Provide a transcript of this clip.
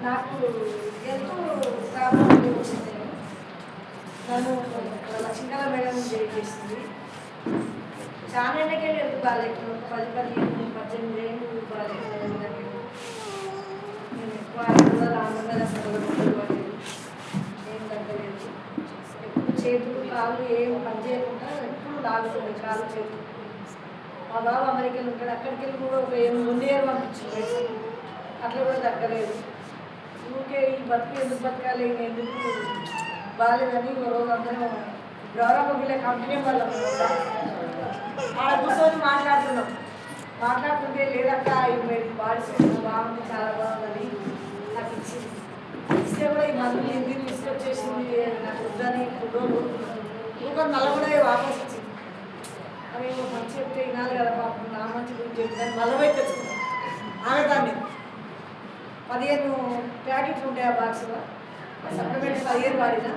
నాకు health problem వచ్చింది. నన్ను లక్ష్మీకళ మేడం చేసింది. చాలా ఎండకే హెల్త్ బాగాలేదు. ఒక 18 ఏళ్ళు బాగాలేదు. నేను ఎక్కువ కూడా రాముగా అసలు ఏం తగ్గలేదు. ఎప్పుడు చేతులు కాళ్ళు ఏం పని చేయకుండా ఎప్పుడు లాగుతుంది కాళ్ళు చేతులు. మా బాబు అమెరికాలో ఉంటాడు. అక్కడికి వెళ్ళి కూడా ఒక 8 ఇయర్ పంపించింది. అట్లా కూడా తగ్గలేదు. ఊరికే ఈ బతుకు ఎందుకు బతకాలి, ఎందుకు బాగాలేదని ఒక రోజు అందరం గౌరవ వీళ్ళ కంపెనీ వాళ్ళం ఆడ కూర్చొని మాట్లాడుతుంటే లేదక్క ఈ బాడీ స్కిన్ బాగుంది, చాలా బాగుందని నాకు ఇచ్చింది. ఇస్తే కూడా ఈ మందులు ఎందుకు తీసుకొచ్చేసింది నాకు వద్దని ఫోటోలు ఇంకా మళ్ళీ కూడా వాపస్ ఇచ్చింది. అవి మంచి చెప్తే వినాలి కదా పాపం, నా మంచి గురించి చెప్తాను మళ్ళీ తెచ్చుకున్నాను. ఆమె దాన్ని 15 ప్యాకెట్లు ఉంటాయి ఆ బాక్స్లో. సప్లిమెంట్స్ 15 వాడినా.